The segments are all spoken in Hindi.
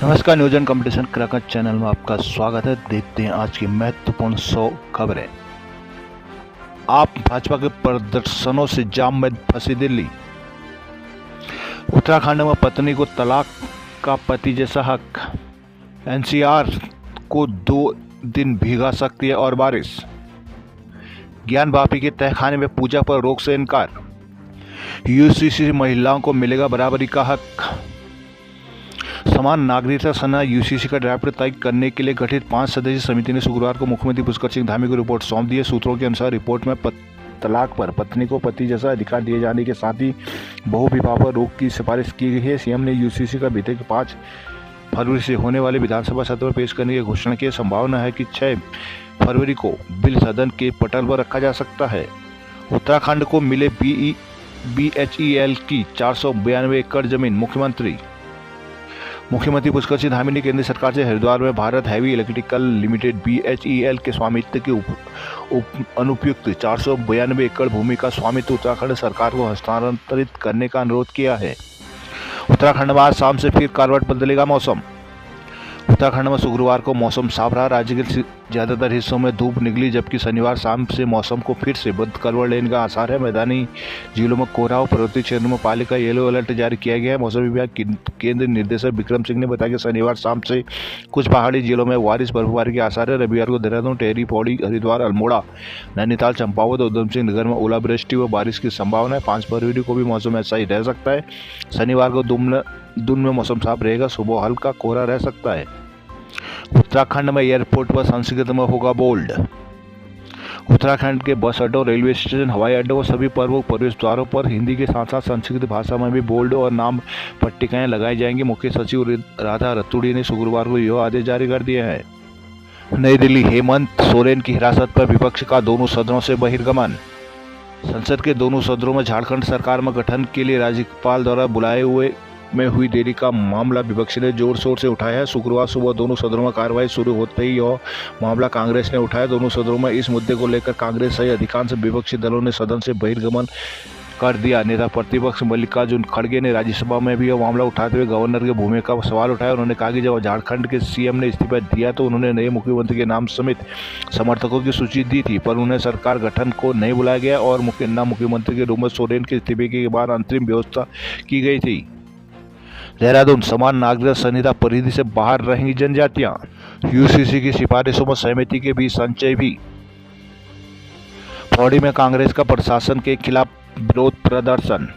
नमस्कार, news and competition cracker channel में आपका स्वागत है। देखते हैं आज की महत्वपूर्ण 100 खबरें। आप भाजपा के प्रदर्शनों से जाम में फंसी दिल्ली। उत्तराखंड में पत्नी को तलाक का पति जैसा हक। एनसीआर को 2 दिन भीगा सकती है और बारिश। ज्ञान वापी के तहखाने में पूजा पर रोक से इनकार। यूसीसी महिलाओं को मिलेगा बराबरी का हक। समान नागरिकता संघ यूसीसी का ड्राफ्ट तय करने के लिए गठित 5 सदस्यीय समिति ने शुक्रवार को मुख्यमंत्री पुष्कर सिंह धामी को रिपोर्ट सौंप दी है। सूत्रों के अनुसार रिपोर्ट में तलाक पर पत्नी को पति जैसा अधिकार दिए जाने के साथ ही बहुविवाह पर रोक की सिफारिश की गई है। सीएम ने यूसीसी का बीते 5 फरवरी से होने वाले विधानसभा सत्र में पेश करने की घोषणा की। संभावना है कि 6 फरवरी को बिल सदन के पटल पर रखा जा सकता है। उत्तराखंड को मिले BHEL की 492 एकड़ जमीन। मुख्यमंत्री पुष्कर सिंह धामी ने केंद्र सरकार से हरिद्वार में Bharat heavy electrical limited BHEL के स्वामित्व के अनुपयुक्त 492 एकड़ भूमि का स्वामित्व उत्तराखंड सरकार को हस्तांतरित करने का अनुरोध किया है। उत्तराखंड में आज शाम से फिर करवट बदलेगा मौसम। उत्तराखंड में शुक्रवार को मौसम साफ रहा। राज्य के ज्यादातर हिस्सों में धूप निकली, जबकि शनिवार शाम से मौसम को फिर से बद करवट लेने का आसार है। मैदानी जिलों में कोहरा और पर्वतीय क्षेत्रों में पाले का येलो अलर्ट जारी किया गया है। मौसम विभाग केंद्रीय निदेशक विक्रम सिंह ने बताया कि शनिवार शाम से कुछ पहाड़ी जिलों में बारिश बर्फबारी के आसार है। रविवार को देहरादून, टेहरी, पौड़ी, हरिद्वार, अल्मोड़ा, नैनीताल, चंपावत और उधमसिंह नगर में ओलावृष्टि व बारिश की संभावना है। 5 फरवरी को भी मौसम ऐसा ही रह सकता है। शनिवार को दिन में मौसम साफ रहेगा, सुबह हल्का कोहरा रह सकता है। उत्तराखंड में एयरपोर्ट पर संस्कृत में होगा बोल्ड। उत्तराखंड के बस अड्डों, रेलवे स्टेशन, हवाई अड्डों और सभी प्रमुख प्रवेश द्वारों पर हिंदी के साथ साथ संस्कृत भाषा में भी बोल्ड और नाम पट्टिकाएं लगाई जाएंगी। मुख्य सचिव राधा रतूड़ी ने शुक्रवार को यह आदेश जारी कर दिए हैं। नई दिल्ली, हेमंत सोरेन की हिरासत पर विपक्ष का दोनों सदनों से बहिर्गमन। संसद के दोनों सदनों में झारखंड सरकार में गठन के लिए राज्यपाल द्वारा बुलाए हुए में हुई देरी का मामला विपक्ष ने जोर शोर से उठाया है। शुक्रवार सुबह दोनों सदनों में कार्रवाई शुरू होते ही यह मामला कांग्रेस ने उठाया। दोनों सदनों में इस मुद्दे को लेकर कांग्रेस सहित अधिकांश विपक्षी दलों ने सदन से बहिर्गमन कर दिया। नेता प्रतिपक्ष मल्लिकार्जुन खड़गे ने राज्यसभा में भी यह मामला उठाते हुए गवर्नर की भूमिका का सवाल उठाया। उन्होंने कहा कि जब झारखंड के सीएम ने इस्तीफा दिया तो उन्होंने नए मुख्यमंत्री के नाम समेत समर्थकों की सूची दी थी, पर उन्हें सरकार गठन को नहीं बुलाया गया और मुख्यमंत्री के रूप में सोरेन के इस्तीफे के बाद अंतरिम व्यवस्था की गई थी। देहरादून, समान नागरिकता संहिता परिधि से बाहर रहेंगी जनजातियां। यूसीसी की सिफारिशों में सहमति के बीच संचय भी। पौड़ी में कांग्रेस का प्रशासन के खिलाफ विरोध प्रदर्शन।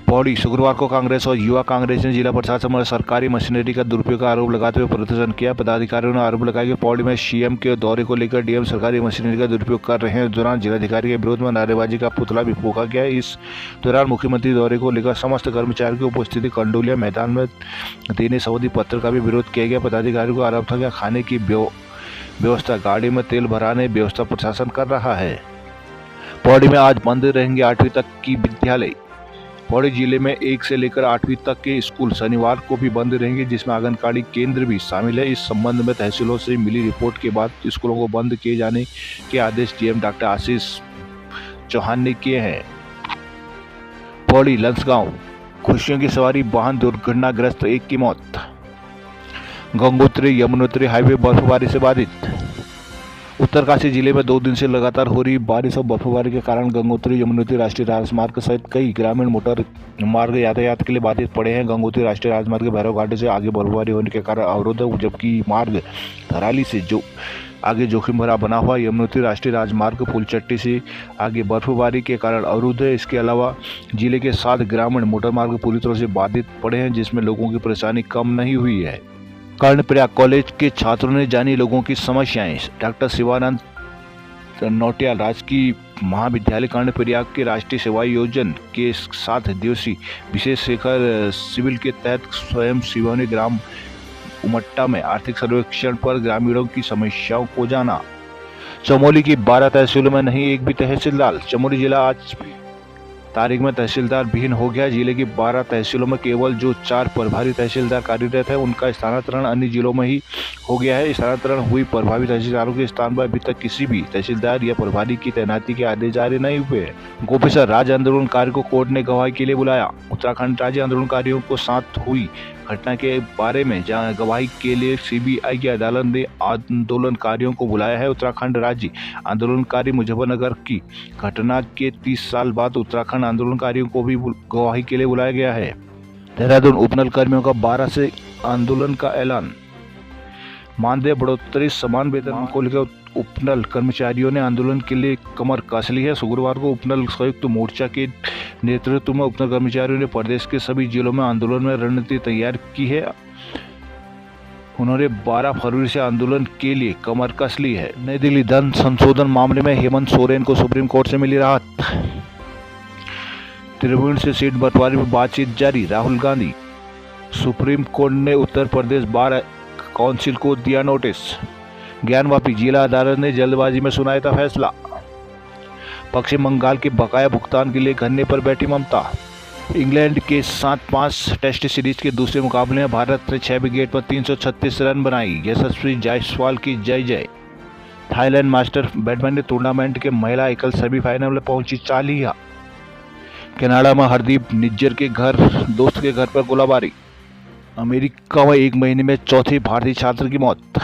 पौड़ी, शुक्रवार को कांग्रेस और युवा कांग्रेस ने जिला प्रशासन में सरकारी मशीनरी का दुरुपयोग का आरोप लगाते हुए प्रदर्शन किया। पदाधिकारियों ने आरोप लगाया कि पौड़ी में सीएम के दौरे को लेकर डीएम सरकारी मशीनरी का दुरुपयोग कर रहे हैं। इस दौरान जिलाधिकारी के विरोध में नारेबाजी का पुतला भी फूंका गया। इस दौरान मुख्यमंत्री दौरे को लेकर समस्त कर्मचारियों की उपस्थिति कंडोलिया मैदान में देने संबंधी पत्र का भी विरोध किया गया। पदाधिकारियों को आरोप था कि खाने की व्यवस्था, गाड़ी में तेल भराने व्यवस्था प्रशासन कर रहा है। पौड़ी में आज बंद रहेंगे 8वीं तक की विद्यालय। पौड़ी जिले में 1 से लेकर 8वीं तक के स्कूल शनिवार को भी बंद रहेंगे, जिसमें आंगनबाड़ी केंद्र भी शामिल है। इस संबंध में तहसीलों से मिली रिपोर्ट के बाद स्कूलों को बंद किए जाने के आदेश डीएम डॉक्टर आशीष चौहान ने किए हैं। पौड़ी लंसगांव, खुशियों की सवारी वाहन दुर्घटनाग्रस्त, 1 की मौत। गंगोत्री यमुनोत्री हाईवे बर्फबारी से बाधित। उत्तरकाशी जिले में 2 दिन से लगातार हो रही बारिश और बर्फबारी के कारण गंगोत्री यमुनोत्री राष्ट्रीय राजमार्ग सहित कई ग्रामीण मोटर मार्ग यातायात के लिए बाधित पड़े हैं। गंगोत्री राष्ट्रीय राजमार्ग के भैरव घाटी से आगे बर्फबारी होने के कारण अवरुद्ध है, जबकि मार्ग धराली से जो आगे जोखिम भरा बना हुआ। यमुनोत्री राष्ट्रीय राजमार्ग फूलचट्टी से आगे बर्फबारी के कारण अवरुद्ध है। इसके अलावा जिले के 7 ग्रामीण मोटर मार्ग पूरी तरह से बाधित पड़े हैं, जिसमें लोगों की परेशानी कम नहीं हुई है। कर्णप्रयाग कॉलेज के छात्रों ने जानी लोगों की समस्याएं। डॉक्टर शिवानंद नौटियाल राजकीय महाविद्यालय कर्णप्रयाग के राष्ट्रीय सेवा योजना के 7 दिवसीय विशेष शिखर शिविर के तहत स्वयं सिवनी ग्राम उमट्टा में आर्थिक सर्वेक्षण पर ग्रामीणों की समस्याओं को जाना। चमोली की 12 तहसीलों में नहीं एक भी तहसीलदार। चमोली जिला आज तारीख में तहसीलदार विहीन हो गया। जिले की 12 तहसीलों में केवल जो 4 प्रभारी तहसीलदार कार्यरत है, उनका स्थानांतरण अन्य जिलों में ही हो गया है। स्थानांतरण हुई प्रभावी तहसीलदारों के स्थान पर अभी तक किसी भी तहसीलदार या प्रभारी की तैनाती के आदेश जारी नहीं हुए हैं। गोपेश्वर राज्य आंदोलनकारियों को कोर्ट ने गवाही के लिए बुलाया। उत्तराखंड राज्य आंदोलनकारियों को साथ हुई घटना के बारे में गवाही के लिए सीबीआई की अदालत ने आंदोलनकारियों को बुलाया है। उत्तराखंड राज्य आंदोलनकारी मुजफ्फरनगर की घटना के 30 साल बाद उत्तराखंड आंदोलनकारियों को भी गवाही के लिए बुलाया गया है। देहरादून उपनल कर्मियों का 12 से आंदोलन का ऐलान। मानदेय बढ़ोतरी, समान वेतन को लेकर उपनल कर्मचारियों ने आंदोलन के लिए कमर कस ली है। शुक्रवार को उपनल संयुक्त मोर्चा के नेतृत्व में उपनल कर्मचारियों ने प्रदेश के सभी जिलों में आंदोलन में रणनीति तैयार की है। उन्होंने 12 फरवरी से आंदोलन के लिए कमर कस ली है। नई दिल्ली धन संशोधन मामले में हेमंत सोरेन को सुप्रीम कोर्ट से मिली राहत। त्रिभुवन से सीट बंटवारे में बातचीत जारी। राहुल गांधी। सुप्रीम कोर्ट ने उत्तर प्रदेश बार काउंसिल को दिया नोटिस। ज्ञानवापी जिला अदालत ने जल्दबाजी में सुनाया था फैसला। पश्चिम बंगाल के बकाया भुगतान के लिए धरने पर बैठी ममता। इंग्लैंड के साथ 5 टेस्ट सीरीज के दूसरे मुकाबले में भारत ने 6 विकेट पर 336 रन बनाई। यशस्वी जायसवाल की जय जय। थाईलैंड मास्टर बैडमिंटन टूर्नामेंट के महिला एकल सेमीफाइनल में पहुंची चालिया। कनाडा में हरदीप निज्जर के दोस्त के घर पर गोलाबारी। अमेरिका में 1 महीने में चौथे भारतीय छात्र की मौत।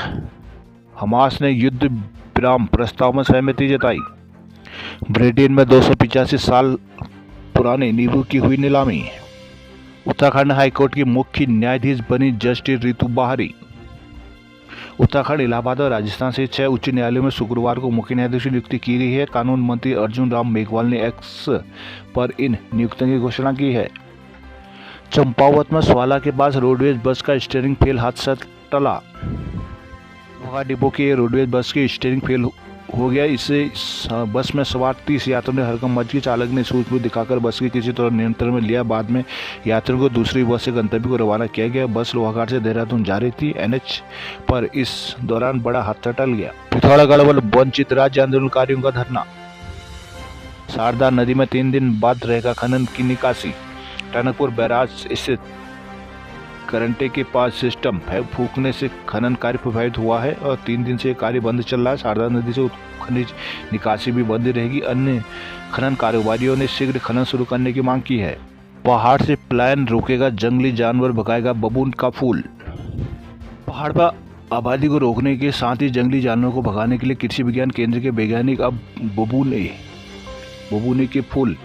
हमास ने युद्ध विराम प्रस्ताव में सहमति जताई। ब्रिटेन में 285 साल पुराने नींबू की हुई नीलामी। उत्तराखंड हाईकोर्ट की मुख्य न्यायाधीश बनी जस्टिस रितु बाहरी। उत्तराखंड, इलाहाबाद और राजस्थान से 6 उच्च न्यायालयों में शुक्रवार को मुख्य न्यायाधीश की नियुक्ति की गई है। कानून मंत्री अर्जुन राम मेघवाल ने एक्स पर इन नियुक्तियों की घोषणा की है। चंपावत में स्वाला के पास रोडवेज बस का स्टीयरिंग फेल, हादसा टला। डिपो के रोडवेज बस की स्टीयरिंग फेल हो गया। इससे बस में सवार 30 यात्रियों ने हड़कंप मच गई। चालक ने सूझबूझ दिखाकर बस की किसी तरह नियंत्रण में लिया। बाद में यात्रियों को दूसरी बस से गंतव्य को रवाना किया गया। बस लोहाघाट से देहरादून जा रही थी। एनएच पर इस दौरान बड़ा हादसा टल गया। पिथौरागढ़ वंचित राज्य आंदोलनकारियों का धरना। शारदा नदी में 3 दिन बाद रहेगा खनन की निकासी। टनकपुर बैराज स्थित करंटे के पास सिस्टम फूकने से खनन कार्य प्रभावित हुआ है और 3 दिन से कार्य बंद चल रहा है। शारदा नदी से खनिज निकासी भी बंद रहेगी। अन्य खनन कारोबारियों ने शीघ्र खनन शुरू करने की मांग की है। पहाड़ से पलायन रोकेगा, जंगली जानवर भगाएगा बबून का फूल। पहाड़ पर आबादी को रोकने के साथ ही जंगली जानवरों को भगाने के लिए कृषि विज्ञान केंद्र के वैज्ञानिक अब बबूने के फूल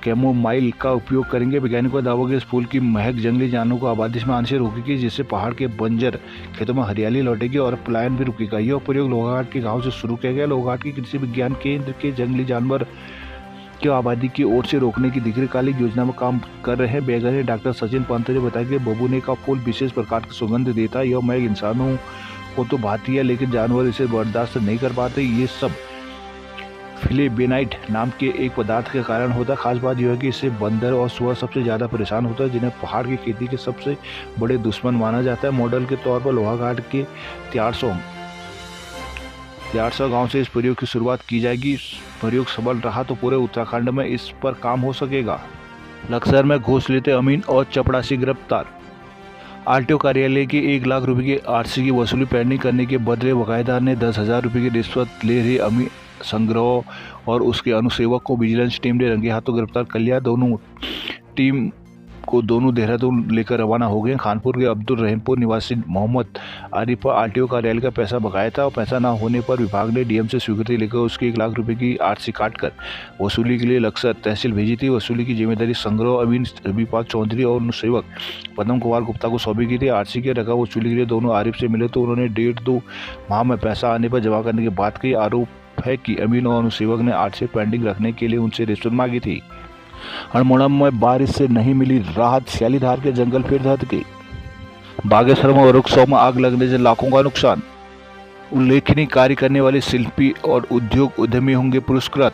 कैमोमाइल का उपयोग करेंगे। वैज्ञानिकों का दावा है इस फूल की महक जंगली जानवरों को आबादी में आने से रोकेगी, जिससे पहाड़ के बंजर खेतों में हरियाली लौटेगी और पलायन भी रुकेगा। यह प्रयोग लोहाघाट के गांव से शुरू किया गया। लोहाघाट के कृषि विज्ञान केंद्र के जंगली जानवर की आबादी की ओर से रोकने की दीर्घकालिक योजना में काम कर रहे हैं। वैज्ञानिक डॉक्टर सचिन पंत ने बताया कि बबूने का फूल विशेष प्रकार की सुगंध देता है। यह महक इंसानों को तो भाती है, लेकिन जानवर इसे बर्दाश्त नहीं कर पाते। ये सब फिलेबेनाइट नाम के एक पदार्थ के कारण होता है। खास बात यह है कि इससे बंदर और सुअर सबसे ज़्यादा परेशान होता है, जिन्हें पहाड़ की खेती के सबसे बड़े दुश्मन माना जाता है। मॉडल के तौर पर लोहाघाट के 400 गांव से इस प्रयोग की शुरुआत की जाएगी। प्रयोग सफल रहा तो पूरे उत्तराखंड में इस पर काम हो सकेगा। लक्सर में घूस लेते अमीन और चपड़ासी गिरफ्तार। आरटीओ कार्यालय के 1 लाख रुपए की आरसी की वसूली पेंडिंग करने के बदले बकायेदार ने 10,000 रुपये की रिश्वत ले रहे अमीन संग्रह और उसके अनुसेवक को विजिलेंस टीम ने रंगे हाथों गिरफ्तार कर लिया। दोनों देहरादून लेकर रवाना हो गए। खानपुर के अब्दुल रहीमपुर निवासी मोहम्मद आरिफ पर आरटीओ कार्यालय का पैसा बकाया था और पैसा न होने पर विभाग ने डीएम से स्वीकृति लेकर उसकी 1 लाख रुपए की आरसी काटकर वसूली के लिए लक्सर तहसील भेजी थी। वसूली की जिम्मेदारी संग्रह अमीन रविपाल चौधरी और अनुसेवक पद्म कुमार गुप्ता को सौंपी गई थी। आरसी की रकम वसूली के लिए दोनों आरिफ से मिले तो उन्होंने 1.5-2 माह में पैसा आने पर जमा करने की बात कही। आरोप है कि अमीन और अनुसेवक ने आरसी पेंडिंग रखने के लिए उनसे रिश्वत मांगी थी। अल्मोड़ा में बारिश से नहीं मिली राहत, सियालीधार के जंगल फिर दहक गए। बागेश्वर में वृक्षों में आग लगने से लाखों का नुकसान। उल्लेखनीय कार्य करने वाले शिल्पी और उद्योग उद्यमी होंगे पुरस्कृत।